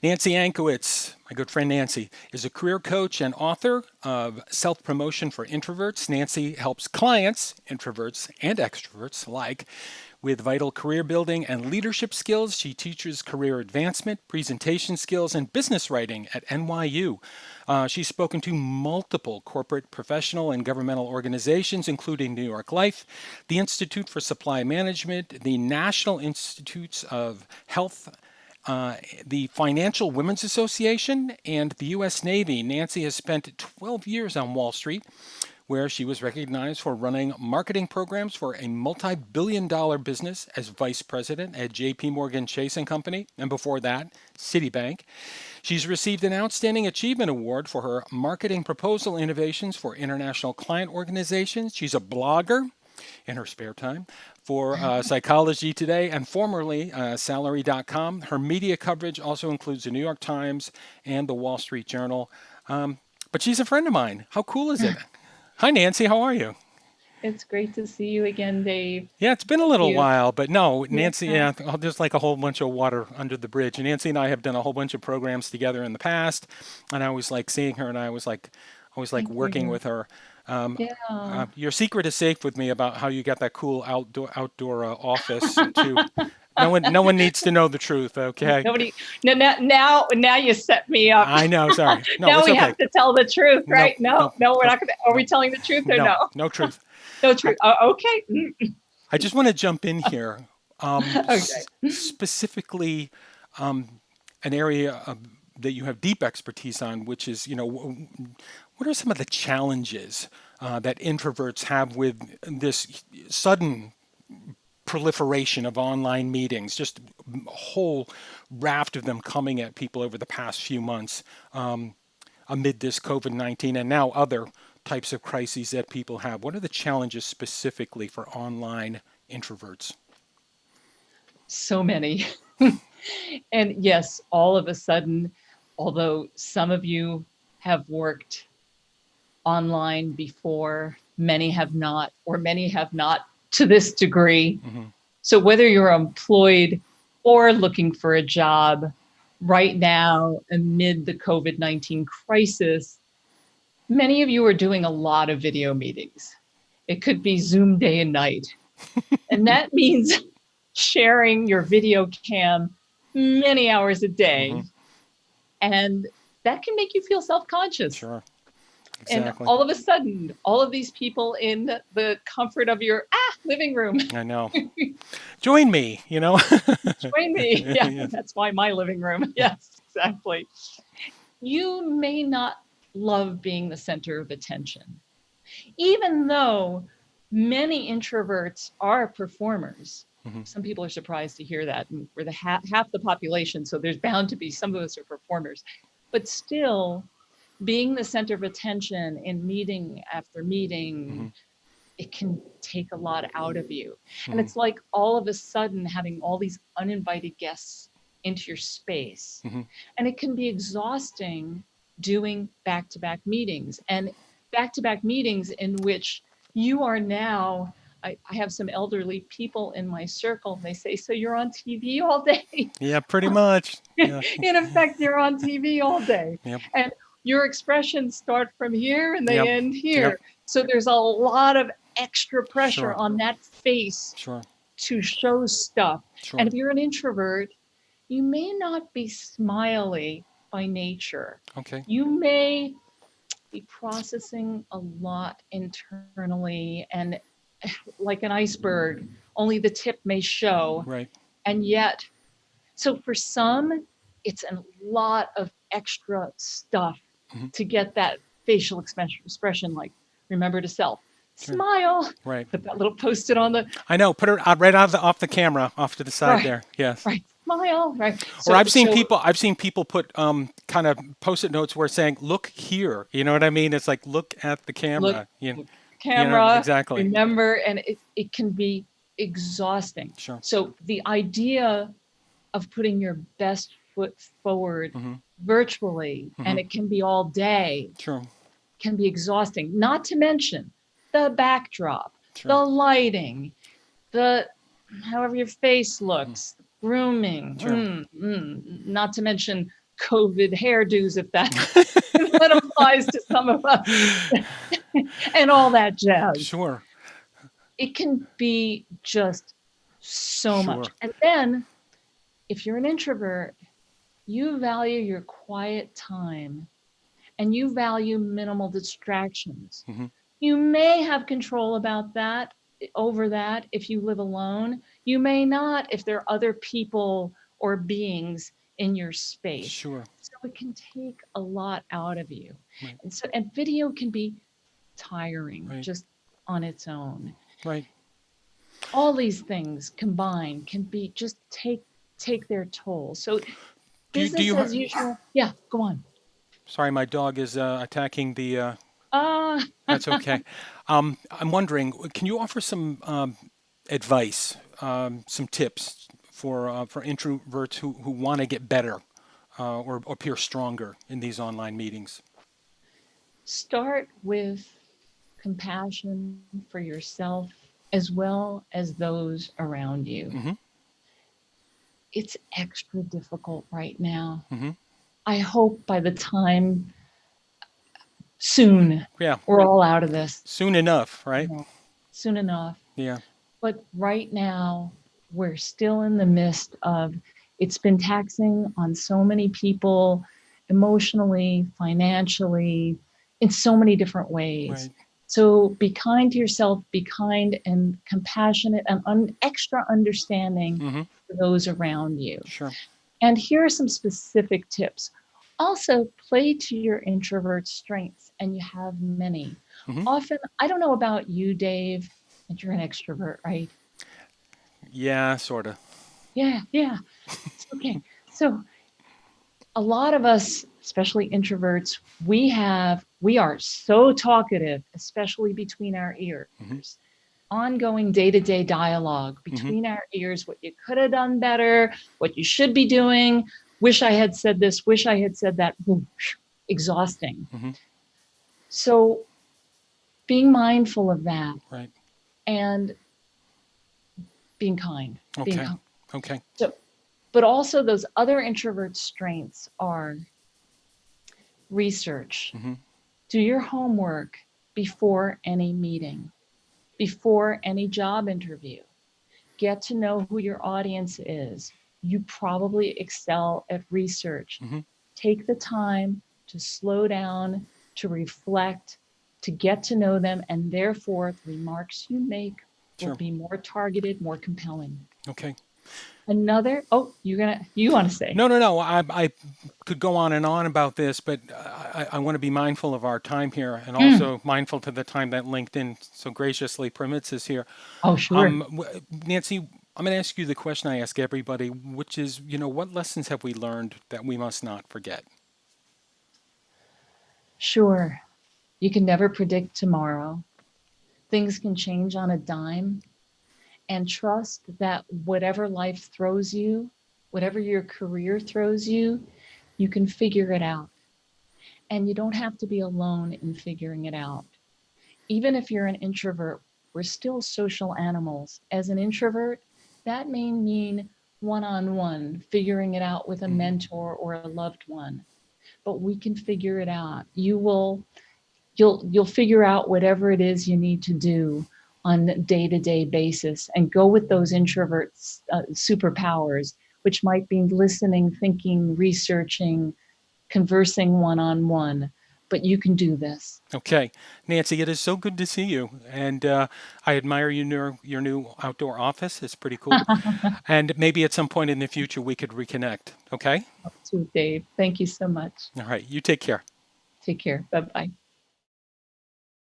Nancy Ancowitz, my good friend Nancy, is a career coach and author of Self Promotion for Introverts. Nancy helps clients, introverts and extroverts alike, with vital career building and leadership skills. She teaches career advancement, presentation skills, and business writing at NYU. She's spoken to multiple corporate, professional, and governmental organizations, including New York Life, the Institute for Supply Management, the National Institutes of Health, the Financial Women's Association, and the U.S. Navy. Nancy has spent 12 years on Wall Street, where she was recognized for running marketing programs for a multi-billion-dollar business as vice president at J.P. Morgan Chase and Company, and before that, Citibank. She's received an Outstanding Achievement Award for her marketing proposal innovations for international client organizations. She's a blogger in her spare time for Psychology Today and formerly Salary.com. Her media coverage also includes the New York Times and the Wall Street Journal. But she's a friend of mine. How cool is it? Hi, Nancy. How are you? It's great to see you again, Dave. Yeah, it's been a little You. while, but no, Nancy, Yeah. there's like a whole bunch of water under the bridge. Nancy and I have done a whole bunch of programs together in the past, and I always like seeing her, and I always like Thank working you. with her. Um, Yeah. your secret is safe with me about how you got that cool outdoor office too. No one needs to know the truth, okay? Nobody. Now you set me up. I know, sorry. No, Now it's we okay. have to tell the truth, No, right? No, no, no, we're no, not going to. Are we telling the truth or no, no? no truth. No I, truth. Oh, okay. I just want to jump in here, Okay. specifically an area that you have deep expertise on, which is, what are some of the challenges that introverts have with this sudden proliferation of online meetings, just a whole raft of them coming at people over the past few months amid this COVID-19 and now other types of crises that people have? What are the challenges specifically for online introverts? So many. And yes, all of a sudden, although some of you have worked online before, many have not, or many have not to this degree. Hmm. So whether you're employed or looking for a job right now amid the COVID-19 crisis, many of you are doing a lot of video meetings. It could be Zoom day and night. And that means sharing your video cam many hours a day. Hmm. And that can make you feel self-conscious. Sure, And exactly. all of a sudden, all of these people in the comfort of your living room I know. Join me, join me. Yeah, Yeah. that's why my living room. Yes, exactly. You may not love being the center of attention, even though many introverts are performers. Hmm. Some people are surprised to hear that. And we're the half the population, so there's bound to be some of us are performers. But still, being the center of attention in meeting after Hmm. meeting, it can take a lot out of you. And Hmm. it's like all of a sudden having all these uninvited guests into your space. Hmm. And it can be exhausting doing back-to-back meetings, and back-to-back meetings in which you are now. I have some elderly people in my circle. They say, "So you're on TV all day?" Yeah, pretty much. Yeah. In effect, you're on TV all day. Yep. And your expressions start from here and they Yep. end Yep. here. So there's a lot of extra pressure Sure. on that face Sure. to show stuff. Sure. And if you're an introvert, you may not be smiley by nature. Okay. You may be processing a lot internally, and like an iceberg, only the tip may show. Right. And yet, so for some, it's a lot of extra stuff Hmm. to get that facial expression, like remember to self, Sure. smile, Right. put that little post-it on the I know. Put her right off the camera, off to the side right, there. Yes. right, smile, right. Or So so I've seen people put kind of post-it notes where saying, "Look here." You know what I mean? It's like look at the look, camera. look camera, Exactly. remember, and it can be exhausting. Sure. So the idea of putting your best foot forward Hmm. virtually, Hmm. and it can be all day, Sure. can be exhausting. Not to mention the backdrop, the Sure. lighting, the however your face Hmm. looks, grooming, Sure. not to mention COVID hairdos, if that, that applies to some of us, and all that jazz. Sure. It can be just so much. Sure. And then if you're an introvert, you value your quiet time and you value minimal distractions. Hmm. You may have control about that, over that, if you live alone. You may not if there are other people or beings in your space. Sure. So it can take a lot out of you. Right. And video can be tiring Right. just on its own. Right. All these things combined can be just take their toll. So Do business you as usual. Yeah, go on. Sorry, my dog is attacking the. Uh, That's okay. I'm wondering, can you offer some advice, some tips for introverts who want to get better or appear stronger in these online meetings? Start with compassion for yourself as well as those around you. Hmm. It's extra difficult right now. Hmm. I hope by the time soon Yeah. we're all out of this. Soon enough, You right? know, soon enough. Yeah. But right now, we're still in the midst of it's been taxing on so many people emotionally, financially, in so many different ways. Right. So be kind to yourself, be kind and compassionate and extra understanding Hmm. for those around you. Sure. And here are some specific tips. Also, play to your introvert strengths, and you have many. Hmm. Often, I don't know about you, Dave, and you're an extrovert, right? Yeah, sort of. Yeah, yeah. It's okay. So, a lot of us, especially introverts, we are so talkative, especially between our ears. Hmm. Ongoing day-to-day dialogue Hmm. between our ears, what you could have done better, what you should be doing, wish I had said this, wish I had said that. Exhausting. Hmm. So being mindful of that Right. and being kind, being Okay. kind. Okay. So, but also those other introvert strengths are research. Hmm. Do your homework before any meeting, before any job interview. Get to know who your audience is. You probably excel at research. Hmm. Take the time to slow down, to reflect, to get to know them, and therefore the remarks you make will Sure. be more targeted, more compelling. Okay. Another, you want to say? No, no, no. I could go on and on about this, but I want to be mindful of our time here and Mm. also mindful to the time that LinkedIn so graciously permits us here. Oh, sure. Nancy, I'm going to ask you the question I ask everybody, which is, what lessons have we learned that we must not forget? Sure. You can never predict tomorrow. Things can change on a dime. And trust that whatever life throws you, whatever your career throws you, you can figure it out. And you don't have to be alone in figuring it out. Even if you're an introvert, we're still social animals. As an introvert, that may mean one-on-one, figuring it out with a Mhm. mentor or a loved one. But we can figure it out. You'll figure out whatever it is you need to do on a day-to-day basis and go with those introverts superpowers, which might be listening, thinking, researching, conversing one-on-one. But you can do this. Okay, Nancy, it is so good to see you, and I admire your new outdoor office. It's pretty cool, and maybe at some point in the future we could reconnect. Okay. Too, Dave. Thank you so much. All right. You take care. Take care. Bye-bye.